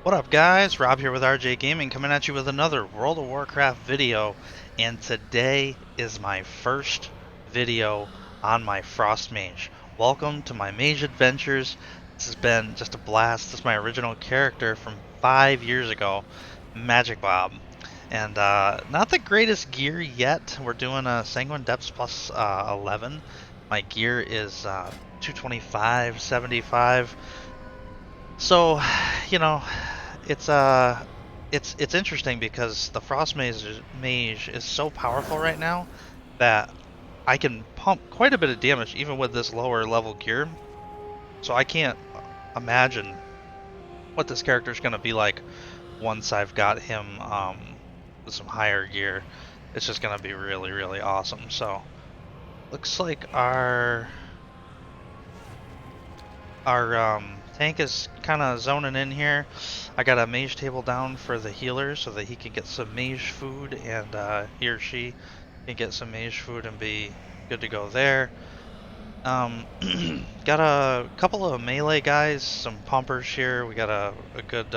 What up guys, Rob here with RJ Gaming coming at you with another World of Warcraft video, and today is my first video on my Frost Mage. Welcome to my Mage adventures. This has been just a blast. This is my original character from 5 years ago, Magic Bob. And not the greatest gear yet. We're doing a Sanguine Depths plus 11. My gear is 225, 75. So, you know, it's it's interesting because the Mage is so powerful right now that I can pump quite a bit of damage even with this lower level gear. So I can't imagine what this character is going to be like once I've got him with some higher gear. It's just going to be really, really awesome. So looks like our tank is kind of zoning in here. I got a mage table down for the healer so that he can get some mage food, and he or she can get some mage food and be good to go there. Got a couple of melee guys, some pumpers here. We got a good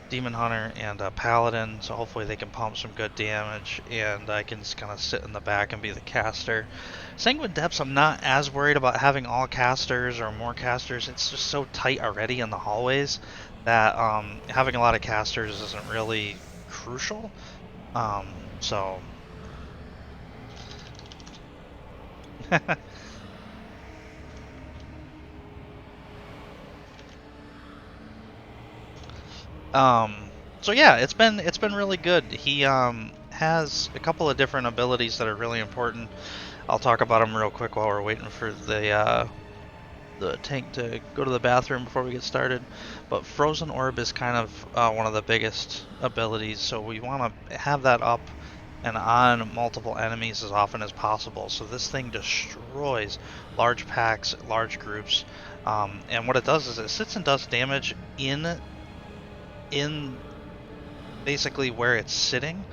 demon hunter and a paladin, so hopefully they can pump some good damage, and I can just kind of sit in the back and be the caster. Sanguine Depths, I'm not as worried about having all casters or more casters. It's just so tight already in the hallways that having a lot of casters isn't really crucial. So Um, so yeah, it's been really good. He has a couple of different abilities that are really important. I'll talk about them real quick while we're waiting for the tank to go to the bathroom before we get started. But Frozen Orb is kind of one of the biggest abilities, so we want to have that up and on multiple enemies as often as possible. So this thing destroys large packs, large groups, and what it does is it sits and does damage in basically where it's sitting,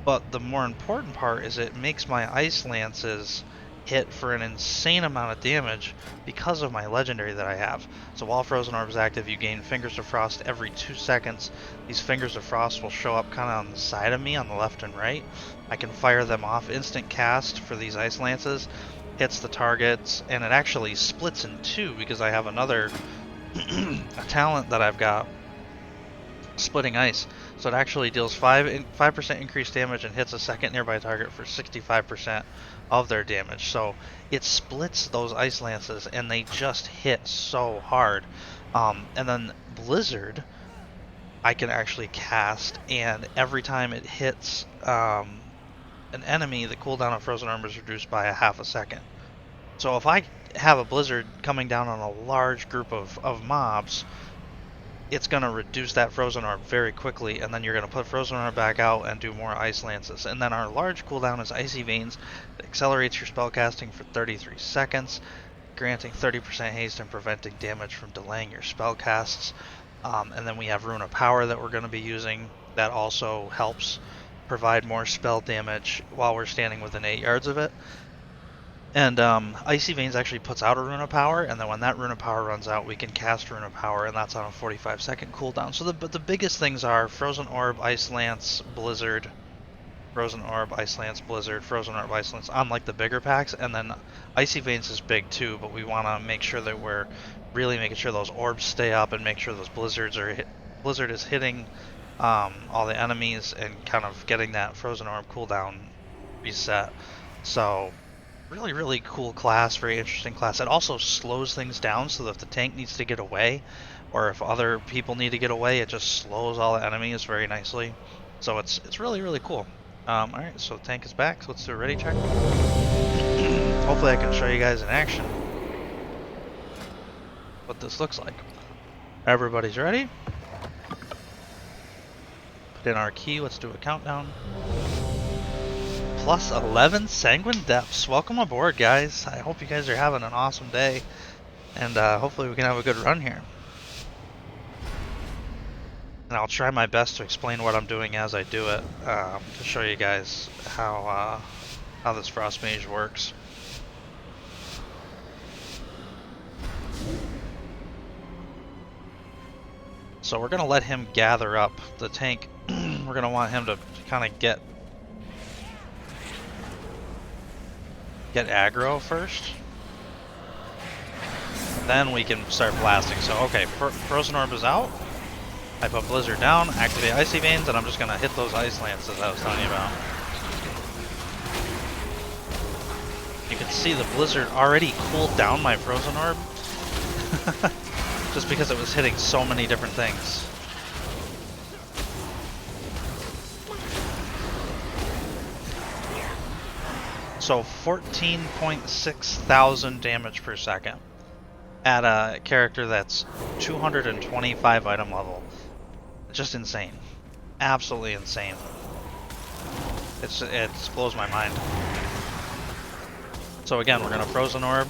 but the more important part is it makes my ice lances hit for an insane amount of damage because of my legendary that I have. So while Frozen Orb is active, you gain Fingers of Frost every 2 seconds. These Fingers of Frost will show up kind of on the side of me, on the left and right. I can fire them off, instant cast for these ice lances, hits the targets, and it actually splits in two because I have another a talent that I've got, Splitting Ice. So it actually deals 5% increased damage and hits a second nearby target for 65% of their damage. So it splits those ice lances and they just hit so hard. And then Blizzard, I can actually cast, and every time it hits an enemy, the cooldown of Frozen Armor is reduced by a half a second. So if I have a Blizzard coming down on a large group of mobs, it's going to reduce that Frozen Orb very quickly, and then you're going to put Frozen Orb back out and do more Ice Lances. And then our large cooldown is Icy Veins. It accelerates your spellcasting for 33 seconds, granting 30% haste and preventing damage from delaying your spellcasts. And then we have Rune of Power that we're going to be using that also helps provide more spell damage while we're standing within 8 yards of it. And Icy Veins actually puts out a Rune of Power, and then when that Rune of Power runs out, we can cast Rune of Power, and that's on a 45-second cooldown. So the biggest things are Frozen Orb, Ice Lance, Blizzard, Frozen Orb, Ice Lance, Blizzard, Frozen Orb, Ice Lance on like the bigger packs, and then Icy Veins is big too, but we want to make sure that we're really making sure those orbs stay up and make sure those Blizzard is hitting all the enemies and kind of getting that Frozen Orb cooldown reset. So really, really cool class, very interesting class. It also slows things down so that if the tank needs to get away, or if other people need to get away, it just slows all the enemies very nicely. So it's really, really cool. Alright, so the tank is back, so let's do a ready check. Hopefully I can show you guys in action what this looks like. Everybody's ready? Put in our key, let's do a countdown. Plus 11 Sanguine Depths. Welcome aboard, guys. I hope you guys are having an awesome day, and hopefully we can have a good run here. And I'll try my best to explain what I'm doing as I do it, to show you guys how this Frost Mage works. So we're gonna let him gather up the tank. We're gonna want him to kind of get aggro first. Then we can start blasting. So okay, Frozen Orb is out. I put Blizzard down, activate Icy Veins, and I'm just gonna hit those Ice Lances I was telling you about. You can see the Blizzard already cooled down my Frozen Orb. Just because it was hitting so many different things. So 14.6 thousand damage per second at a character that's 225 item level. Just insane. Absolutely insane. It blows my mind. So again, we're gonna Frozen Orb.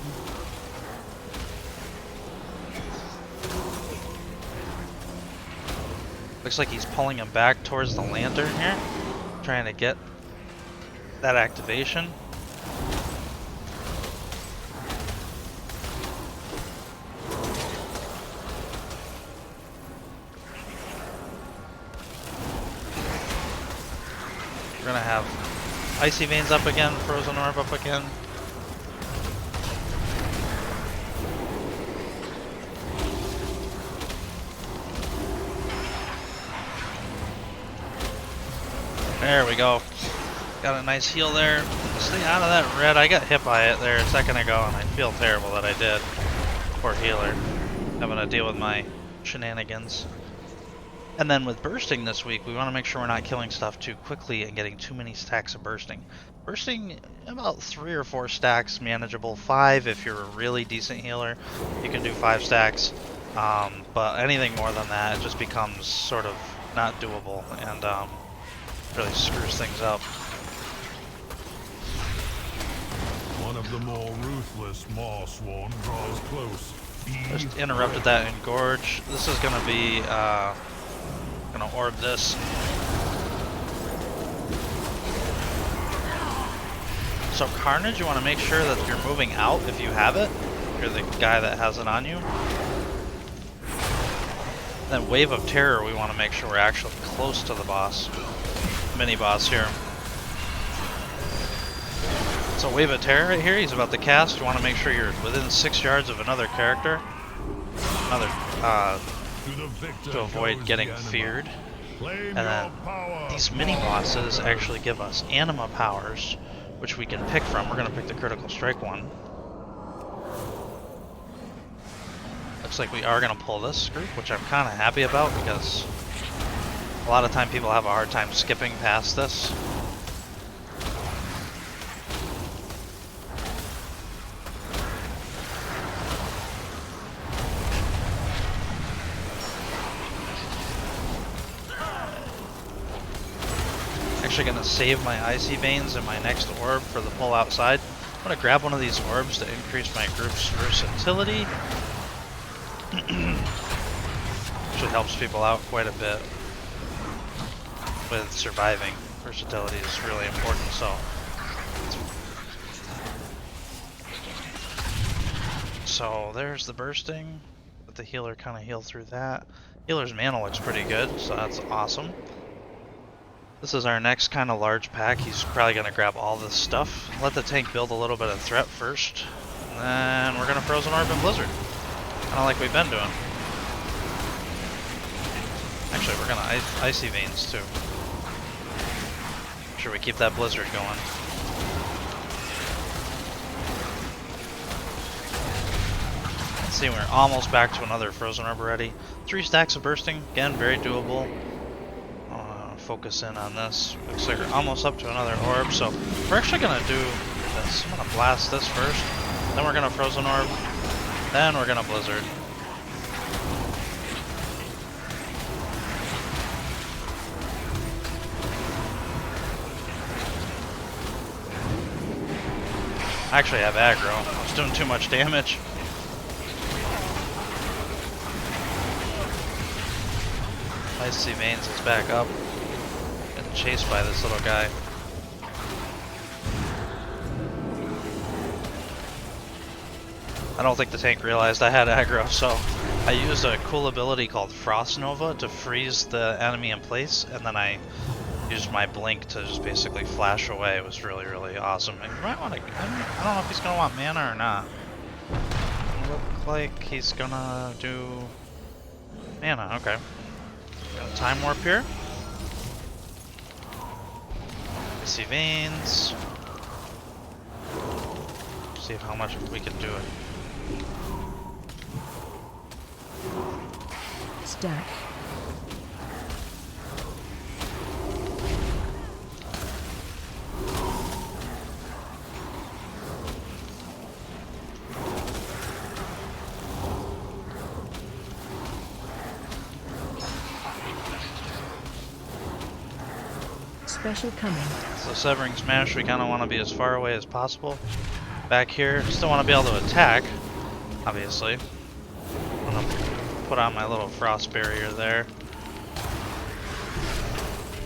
Looks like he's pulling him back towards the lantern here, trying to get that activation. We're gonna have Icy Veins up again, Frozen Orb up again. There we go. Got a nice heal there. Stay out of that red. I got hit by it there a second ago and I feel terrible that I did. Poor healer. Having to deal with my shenanigans. And then with bursting this week, we want to make sure we're not killing stuff too quickly and getting too many stacks of bursting. Bursting, about 3 or 4 stacks, manageable. 5 if you're a really decent healer, you can do 5 stacks. But anything more than that, it just becomes sort of not doable and really screws things up. One of the more ruthless Marsworn draws close. Just interrupted that engorge. This is gonna be gonna orb this. So Carnage, you want to make sure that you're moving out if you have it. You're the guy that has it on you. Then Wave of Terror, we want to make sure we're actually close to the boss. Mini boss here. So Wave of Terror right here, he's about to cast. You want to make sure you're within 6 yards of another character. To avoid getting feared. And then these mini bosses actually give us anima powers, which we can pick from. We're going to pick the critical strike one. Looks like we are going to pull this group, which I'm kind of happy about because a lot of time people have a hard time skipping past this. Actually going to save my Icy Veins and my next orb for the pull outside. I'm going to grab one of these orbs to increase my group's versatility. Which helps people out quite a bit with surviving. Versatility is really important, so there's the bursting. Let the healer kind of heal through that. Healer's mana looks pretty good, so that's awesome. This is our next kind of large pack. He's probably going to grab all this stuff. Let the tank build a little bit of threat first. And then we're going to Frozen Orb and Blizzard. Kind of like we've been doing. Actually, we're going to Icy Veins too. Make sure we keep that Blizzard going. Let's see, we're almost back to another Frozen Orb already. 3 stacks of bursting. Again, very doable. Focus in on this. Looks like we're almost up to another orb, so we're actually gonna do this. I'm gonna blast this first, then we're gonna Frozen Orb, then we're gonna Blizzard. I actually have aggro. I was doing too much damage. Icy Veins is back up. Chased by this little guy. I don't think the tank realized I had aggro, so I used a cool ability called Frost Nova to freeze the enemy in place, and then I used my blink to just basically flash away. It was really, really awesome. And you might want to. I don't know if he's gonna want mana or not. Look like he's gonna do mana. Okay. Gonna time warp here. Icy veins. See how much we can do it. Stack. Special coming. So Severing Smash, we kind of want to be as far away as possible. Back here, still want to be able to attack, obviously. I'm gonna put on my little frost barrier there.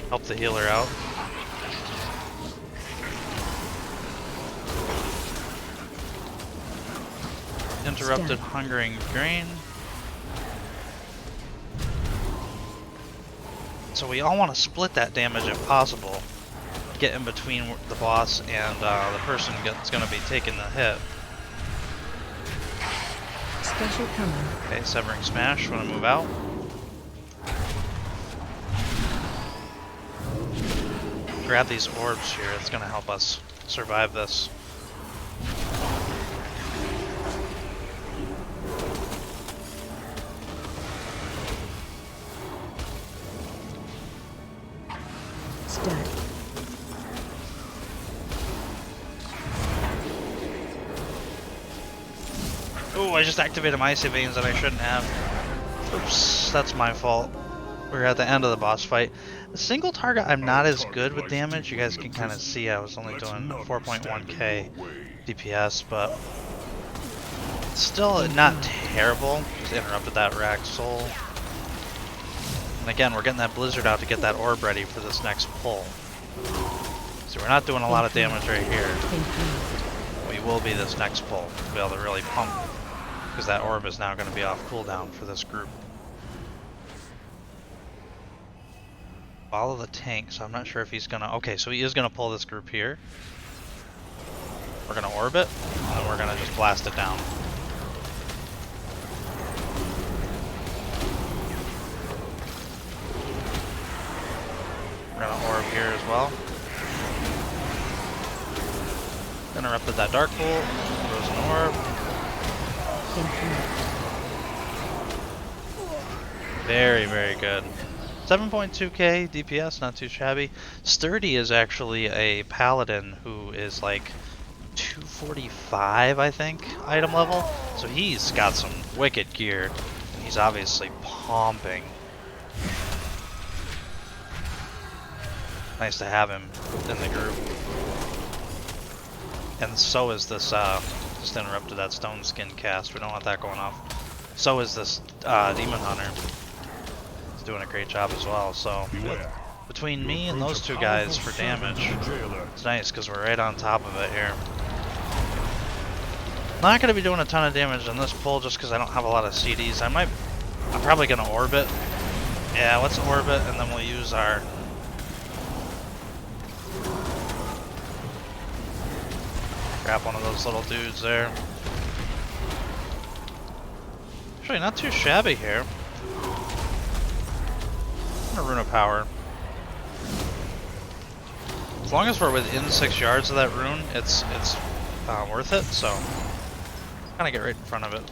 Help the healer out. Interrupted Hungering Grain. So we all want to split that damage if possible. Get in between the boss and the person that's going to be taking the hit. Special coming. Okay, Severing Smash, want to move out. Grab these orbs here, it's going to help us survive this. Stack. Oh, I just activated my Icy Veins that I shouldn't have. Oops, that's my fault. We're at the end of the boss fight. A single target, I'm not as good with damage. You guys can kind of see I was only doing 4.1k DPS, but still not terrible. Just interrupted that racked soul. And again, we're getting that blizzard out to get that orb ready for this next pull. So we're not doing a lot of damage right here. We will be this next pull. We'll be able to really pump, because that orb is now going to be off cooldown for this group. Follow the tank, so I'm not sure if he's gonna... Okay, so he is gonna pull this group here. We're gonna orb it, and then we're gonna just blast it down. We're gonna orb here as well. Interrupted that dark bolt. Throws an orb. Very, very good. 7.2k DPS, not too shabby. Sturdy is actually a paladin who is like 245, I think, item level. So he's got some wicked gear, and he's obviously pumping. Nice to have him in the group. And so is this, just interrupted that stone skin cast. We don't want that going off. So is this demon hunter. Doing a great job as well, so between me and those two guys for damage, it's nice because we're right on top of it here. Not going to be doing a ton of damage on this pull just because I don't have a lot of CDs. I'm probably going to orbit. Yeah, let's orbit and then we'll use our... Grab one of those little dudes there. Actually, not too shabby here. Rune of Power. As long as we're within 6 yards of that rune, it's worth it. So, kind of get right in front of it.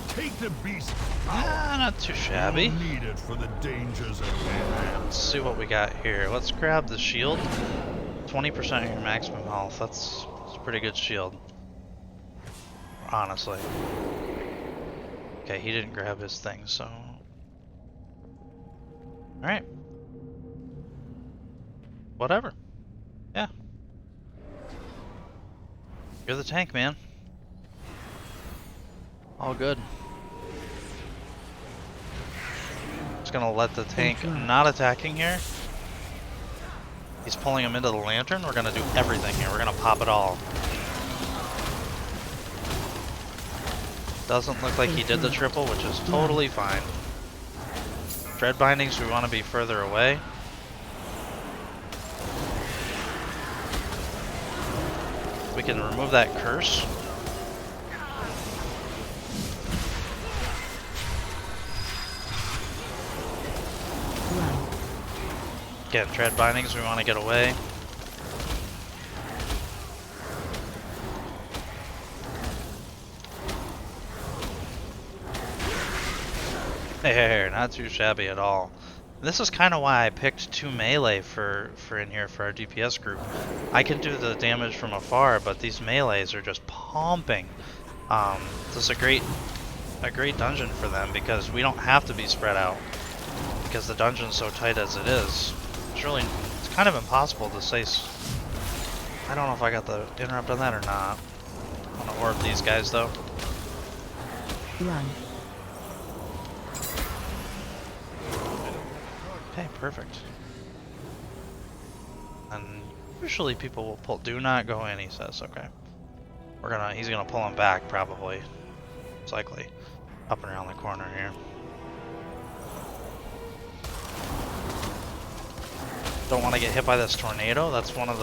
Take the beast. Not too shabby. Need it for the dangers at hand. Let's see what we got here. Let's grab the shield. 20% of your maximum health. That's a pretty good shield, honestly. Okay, he didn't grab his thing, so... Alright. Whatever. Yeah. You're the tank, man. All good. Just gonna let the tank not attacking here. He's pulling him into the lantern. We're gonna do everything here. We're gonna pop it all. Doesn't look like he did the triple, which is totally fine. Dread bindings, we want to be further away. We can remove that curse. Run. Again, dread bindings, we want to get away. Hey, not too shabby at all. This is kind of why I picked 2 melee for in here for our DPS group. I can do the damage from afar, but these melees are just pumping. This is a great dungeon for them because we don't have to be spread out because the dungeon's so tight as it is. It's kind of impossible to say. I don't know if I got the interrupt on that or not. I want to orb these guys though. Run. Okay, perfect. And usually people will pull. Do not go in, he says. Okay. He's gonna pull him back probably. It's likely. Up and around the corner here. Don't want to get hit by this tornado. That's kind of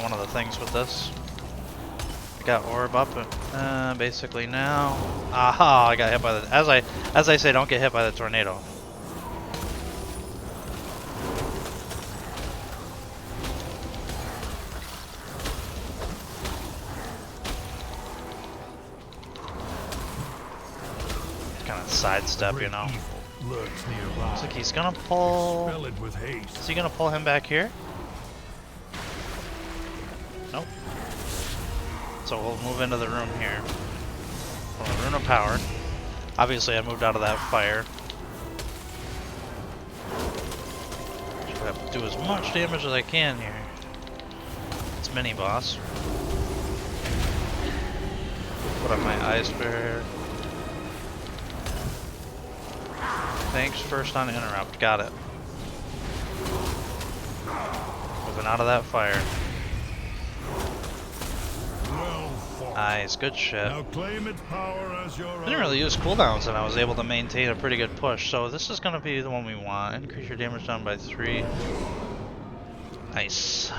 one of the things with this. I got orb up basically now. Aha! I got hit by the. As I say, don't get hit by the tornado. Kind of sidestep, you know. Lurks nearby. Looks like he's gonna pull. Spell it with haste. Is he gonna pull him back here? Nope. So we'll move into the room here. Well, the rune of power. Obviously, I moved out of that fire. Should have to do as much damage as I can here. It's mini boss. Put on my ice barrier. Thanks first on interrupt. Got it. Moving out of that fire. Nice, good shit. Now claim its power as your own. Didn't really use cooldowns and I was able to maintain a pretty good push. So this is going to be the one we want. Increase your damage down by 3. Nice.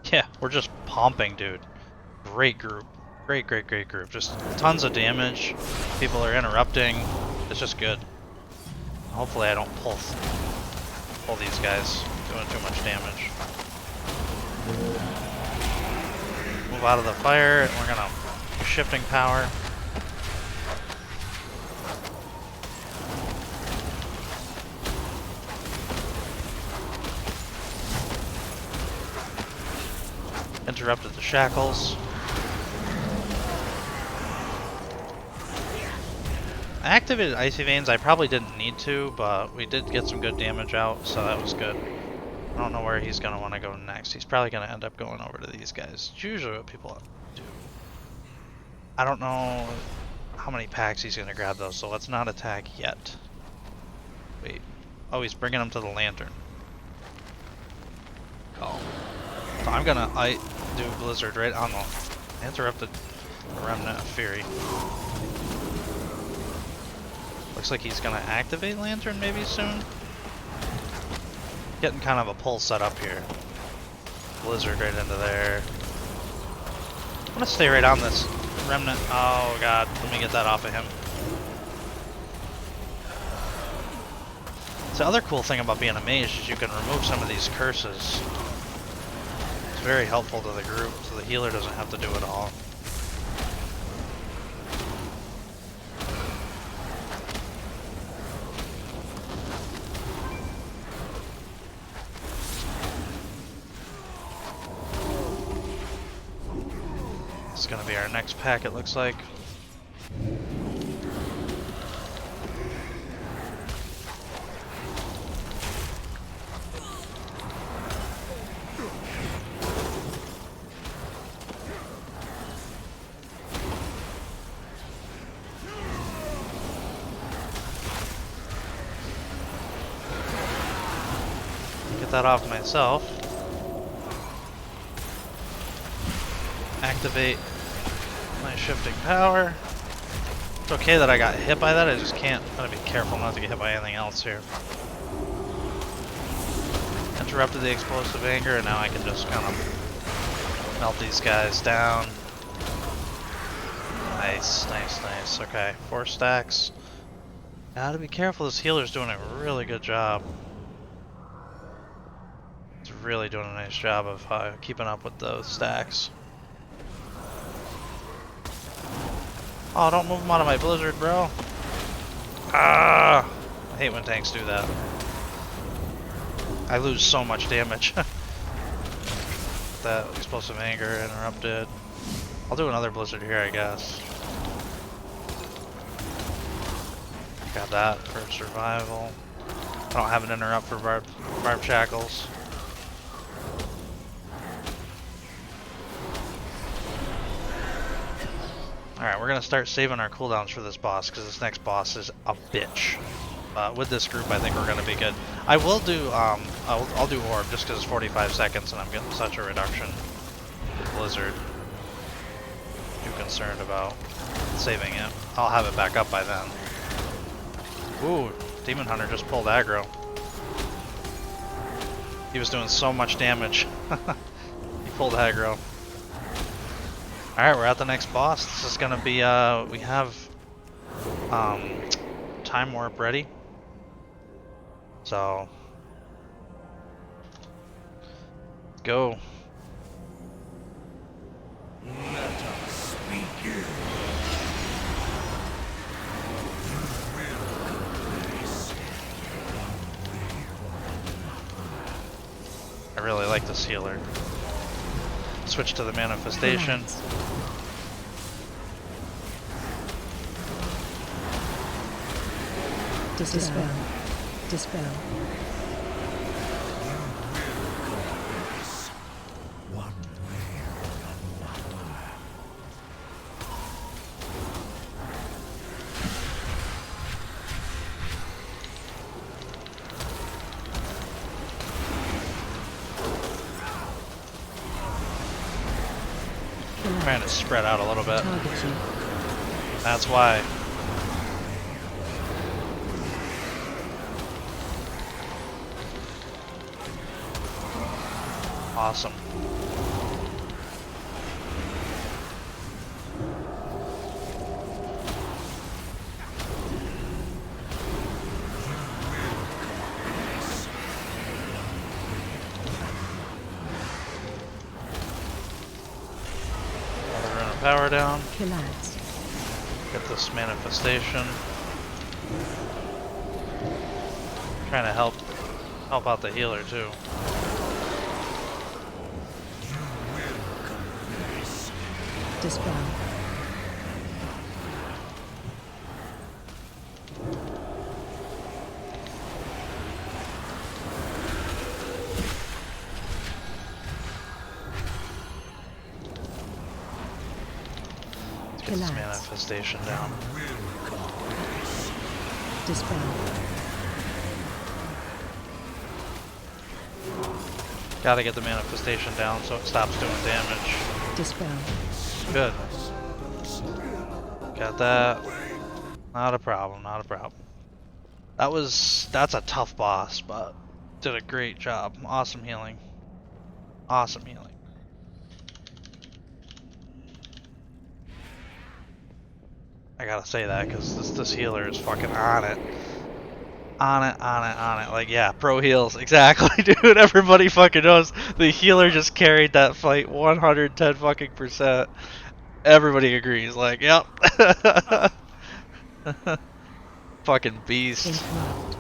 Yeah, we're just pumping, dude. Great group. Great group. Just tons of damage. People are interrupting. It's just good. Hopefully I don't pull these guys doing too much damage. Move out of the fire, and we're gonna shifting power. Interrupted the shackles. I activated Icy Veins. I probably didn't need to, but we did get some good damage out, so that was good. I don't know where he's going to want to go next. He's probably going to end up going over to these guys. It's usually what people do. I don't know how many packs he's going to grab though, so let's not attack yet. Wait. Oh, he's bringing him to the lantern. Oh. So I'm going to do Blizzard right on the interrupted Remnant of Fury. Looks like he's going to activate Lantern maybe soon. Getting kind of a pull set up here. Blizzard right into there. I'm gonna stay right on this remnant. Oh god, let me get that off of him. The other cool thing about being a mage is you can remove some of these curses. It's very helpful to the group, so the healer doesn't have to do it all. It's gonna be our next pack, it looks like. Get that off myself. activate my shifting power. It's okay that I got hit by that, I just can't. I'm gonna be careful not to get hit by anything else here. Interrupted the explosive anger, and now I can just kind of melt these guys down. Nice, nice, nice. Okay, 4 stacks. Gotta be careful, this healer's doing a really good job. It's really doing a nice job of keeping up with those stacks. Oh, don't move him out of my blizzard, bro. Ah! I hate when tanks do that. I lose so much damage. That explosive anger interrupted. I'll do another blizzard here, I guess. Got that for survival. I don't have an interrupt for barb shackles. Alright, we're gonna start saving our cooldowns for this boss, because this next boss is a bitch. With this group, I think we're gonna be good. I will do, I'll do Orb, just because it's 45 seconds and I'm getting such a reduction with Blizzard. Too concerned about saving it. I'll have it back up by then. Ooh, Demon Hunter just pulled aggro. He was doing so much damage. He pulled aggro. Alright, we're at the next boss. This is gonna be, we have Time Warp ready. So, go. Let us begin. I really like this healer. Switch to the manifestation. Dispel. Dispel. One way or another. I'm trying to spread out a little bit. Target you. That's why. Awesome. Another run of power down. Collapse. Get this manifestation. Trying to help out the healer too. Dispel. Let's get this manifestation down. Dispel. Gotta get the manifestation down so it stops doing damage. Dispel. Good. Got that. Not a problem, not a problem. That's a tough boss, but did a great job. Awesome healing. Awesome healing. I gotta say that because this healer is fucking on it. On it. Like, yeah, pro heals. Exactly, dude. Everybody fucking knows the healer just carried that fight 110 fucking %. Everybody agrees. Like, yep. Fucking beast. Interrupt.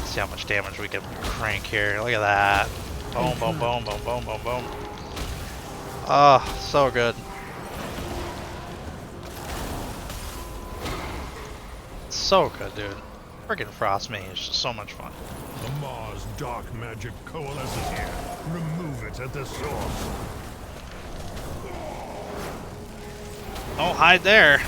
See how much damage we can crank here. Look at that. Boom, boom, boom, boom, boom, boom, boom. Oh, so good. So good, dude. Freaking Frost Mage is just so much fun. The Mars dark magic coalesces here. Remove it at the source. Don't hide there.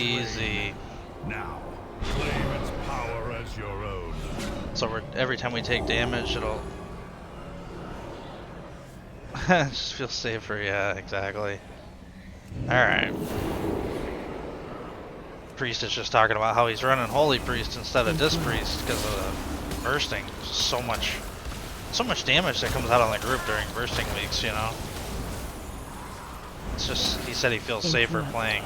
Easy. Now, claim its power as your own. So every time we take damage, it'll just feel safer. Yeah, exactly. All right. Priest is just talking about how he's running Holy Priest instead of Disc Priest because of the bursting. So much damage that comes out on the group during bursting weeks, you know. It's just, he said he feels safer playing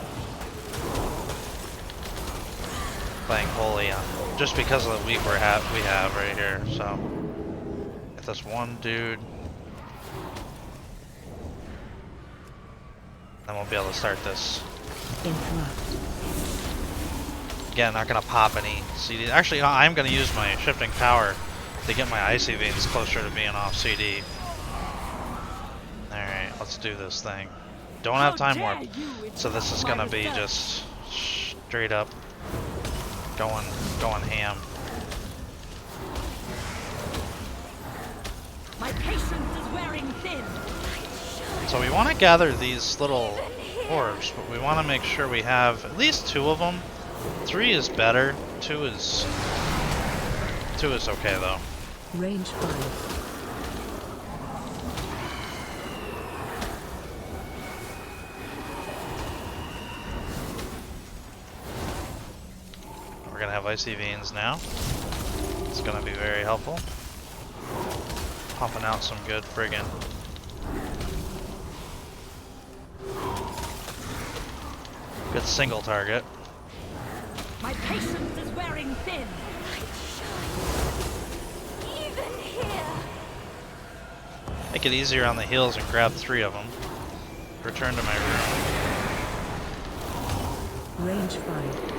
Holy just because of the week we have right here. So get this one dude, then we'll be able to start this. Again, not gonna pop any CD. Actually, I'm gonna use my shifting power to get my icy veins closer to being off CD. All right, let's do this thing. Don't have time warp, so this is gonna be just straight up going ham. My patience is wearing thin. So we want to gather these little orbs, but we want to make sure we have at least 2 of them. 3 is better. 2 is okay though. Range 5. We're gonna have icy veins now. It's gonna be very helpful. Pumping out some good friggin' good single target. My patience is wearing thin. Even here. Make it easier on the heals and grab 3 of them. Return to my room. Range 5.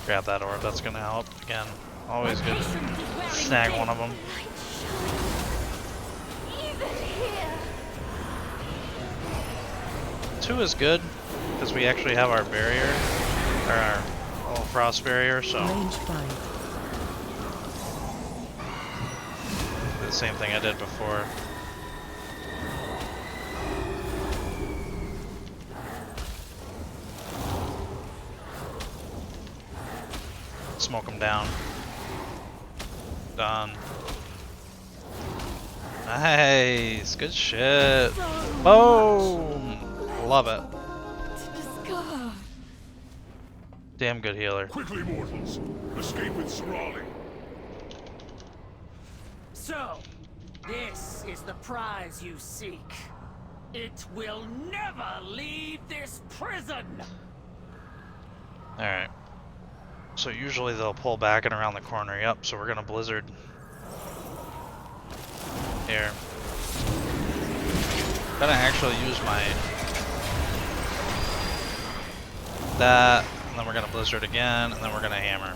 Grab that orb, that's gonna help. Again, always good. Snag one of them. Two is good, because we actually have our barrier, or our little frost barrier, so. Range 5. Do the same thing I did before. Smoke them down. Done. Nice. Good shit. Boom. Love it. Damn good healer. Quickly, mortals! Escape with Sorali. So, this is the prize you seek. It will never leave this prison! Alright. So usually they'll pull back and around the corner. Yep, so we're gonna blizzard. Here. Gonna actually use my... that, and then we're gonna blizzard again, and then we're gonna hammer.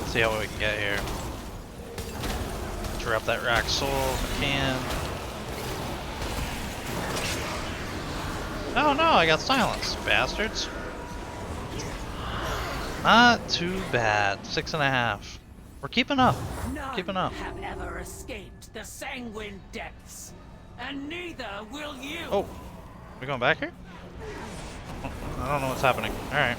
See how we can get here. Tear up that rack soul if I can. Oh no, I got silenced, bastards. Not too bad. 6.5. We're keeping up. None Keeping up. have ever escaped the Sanguine Depths, and neither will you. Oh, we going back here? I don't know what's happening. All right.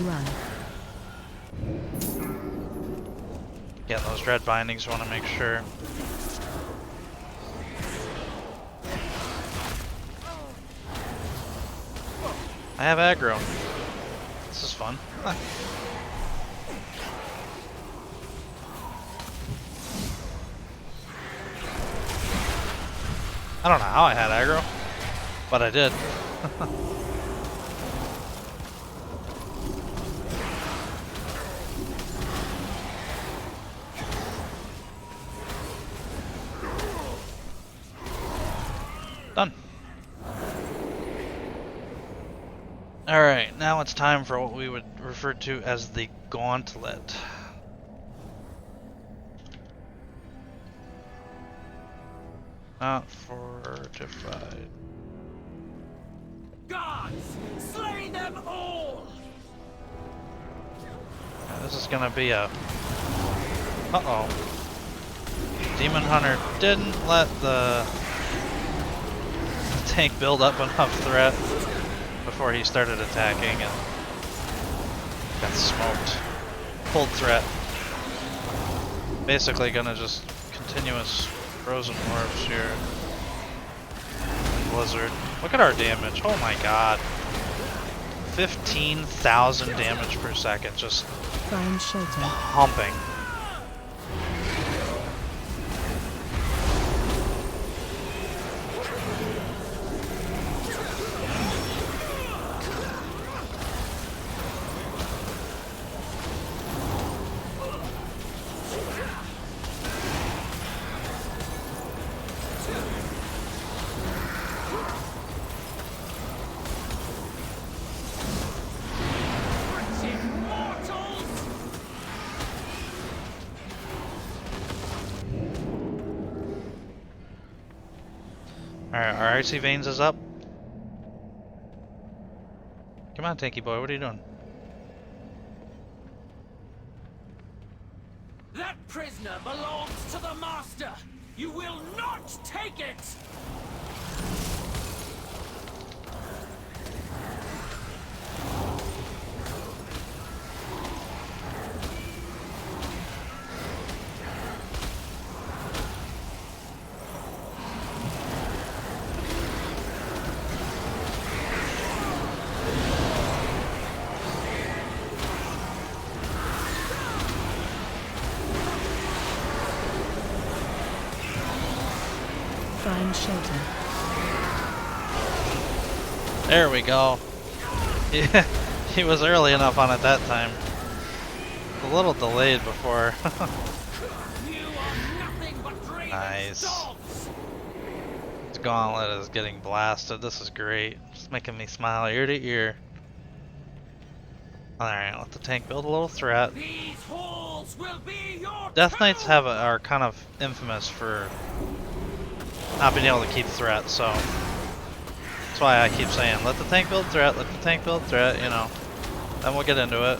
Run. Getting those dread bindings. Want to make sure. I have aggro. This is fun. I don't know how I had aggro, but I did. Done. Alright, now it's time for what we would refer to as the gauntlet. Not fortified. Gods, slay them all! This is gonna be a... Uh-oh. Demon Hunter didn't let the tank build up enough threat before he started attacking and got smoked. Pulled threat. Basically gonna just continuous frozen orbs here. Blizzard. Look at our damage. Oh my god. 15,000 damage per second. Just Find shelter. pumping. Alright, our icy veins is up. Come on, tanky boy, what are you doing? That prisoner belongs to the master! You will not take it! Find shelter. There we go. Yeah, he was early enough on it that time. A little delayed before. You are nothing but dreaming Nice. dogs! This gauntlet is getting blasted. This is great. It's making me smile ear to ear. Alright, let the tank build a little threat. These halls will be your Death Knights tomb! are kind of infamous for not being able to keep threat, so that's why I keep saying, let the tank build threat, let the tank build threat, you know. Then we'll get into it.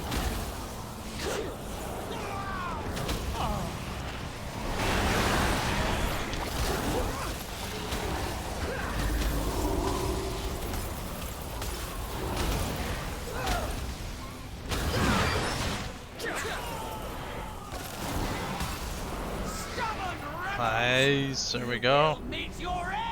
Stubborn rebels Nice, there we go. will meet your end!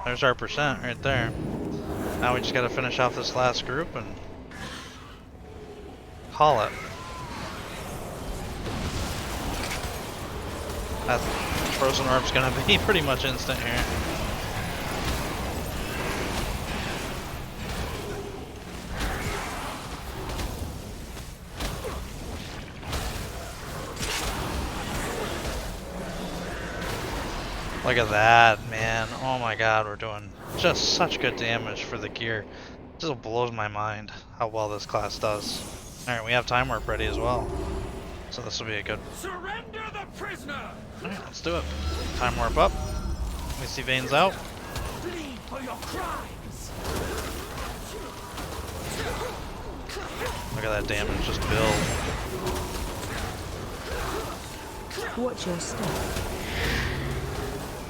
There's our percent right there. Now we just gotta finish off this last group and call it. That frozen orb's gonna be pretty much instant here. Look at that, man. Oh my god, we're doing just such good damage for the gear. It just blows my mind how well this class does. Alright, we have time warp ready as well. So this will be a good... Surrender the prisoner! Alright, let's do it. Time warp up. We see veins out. Bleed for your crimes! Look at that damage just build. Watch your step.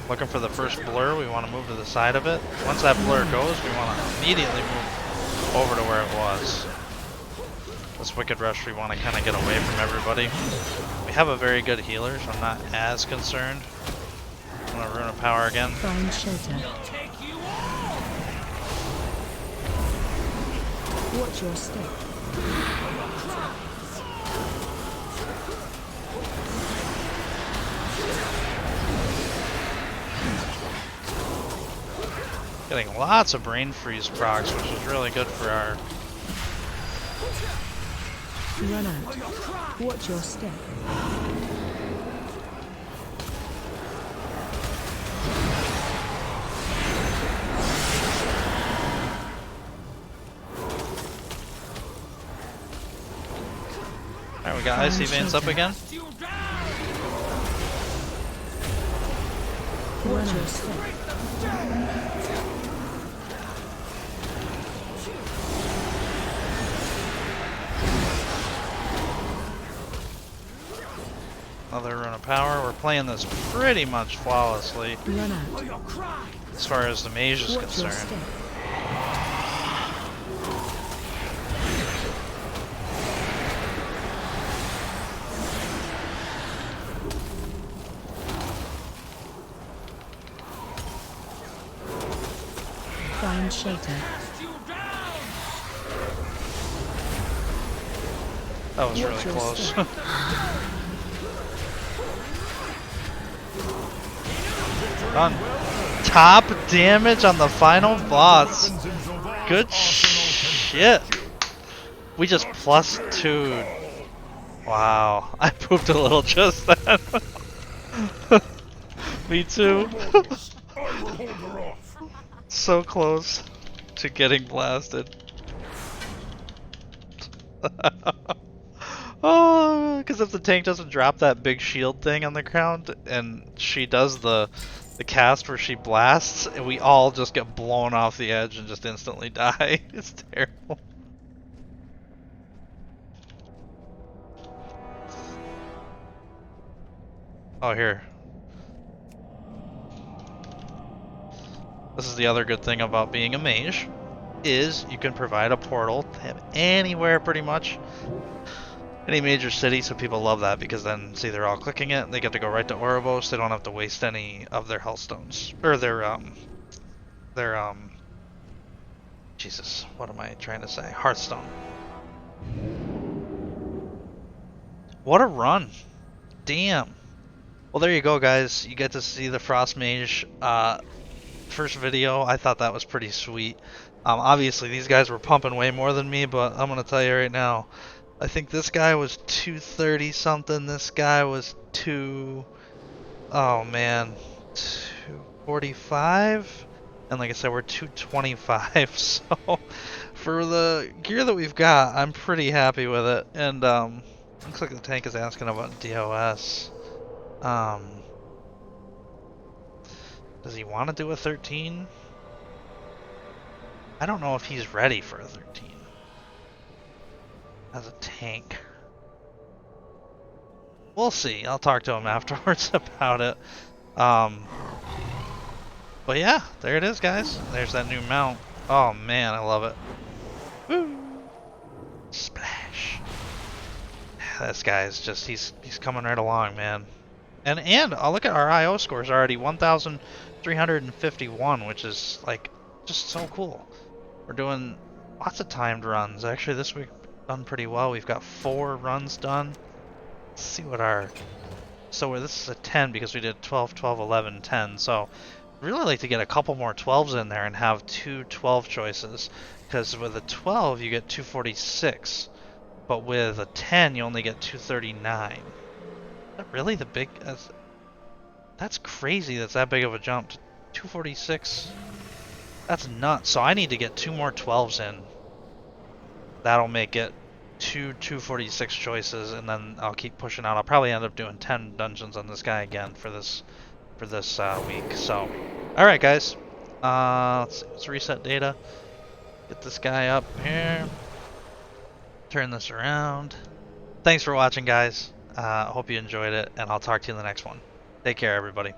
Looking for the first blur, we want to move to the side of it. Once that blur goes, we want to immediately move over to where it was. This Wicked Rush, we want to kind of get away from everybody. We have a very good healer, so I'm not as concerned. I'm going to Rune of Power again. Find shelter. We'll take you all! Watch your step. Getting lots of brain freeze procs, which is really good for our... Run out. Watch your step. Alright, we got Icy Veins up again. Watch your step. Another rune of power. We're playing this pretty much flawlessly Run out. as far as the mage is Watch your concerned. step. Find shelter. That was really Watch your close. step. Done. Top damage on the final boss. Good shit. We just +2'd. Wow. I pooped a little just then. Me too. So close to getting blasted. Oh, because if the tank doesn't drop that big shield thing on the ground, and she does the cast where she blasts, and we all just get blown off the edge and just instantly die. It's terrible. Oh, here. This is the other good thing about being a mage, is you can provide a portal to have anywhere pretty much. Any major city, so people love that because then see they're all clicking it and they get to go right to Ouroboros. They don't have to waste any of their healthstones or their Jesus, what am I trying to say? Hearthstone. What a run. Damn. Well, there you go, guys. You get to see the Frost Mage first video. I thought that was pretty sweet. Obviously these guys were pumping way more than me, but I'm gonna tell you right now, I think this guy was 230 something. This guy was oh man, 245, and like I said, we're 225. So for the gear that we've got, I'm pretty happy with it. And looks like the tank is asking about DOS. Does he want to do a 13? I don't know if he's ready for a 13 as a tank. We'll see. I'll talk to him afterwards about it. But yeah, there it is, guys. There's that new mount. Oh man, I love it. Woo! Splash. This guy's just he's coming right along, man. And I'll look at our IO scores already, 1,351, which is like just so cool. We're doing lots of timed runs. Actually, this week we've done pretty well. We've got 4 runs done. Let's see what our... So this is a 10 because we did 12, 12, 11, 10. So I'd really like to get a couple more 12s in there and have 2 12 choices. Because with a 12 you get 246. But with a 10 you only get 239. Is that really the big... That's crazy that's that big of a jump to 246. That's nuts. So I need to get 2 more 12s in. That'll make it 2 246 choices, and then I'll keep pushing out. I'll probably end up doing 10 dungeons on this guy again for this week. So, all right, guys. Let's reset data. Get this guy up here. Turn this around. Thanks for watching, guys. Hope you enjoyed it, and I'll talk to you in the next one. Take care, everybody.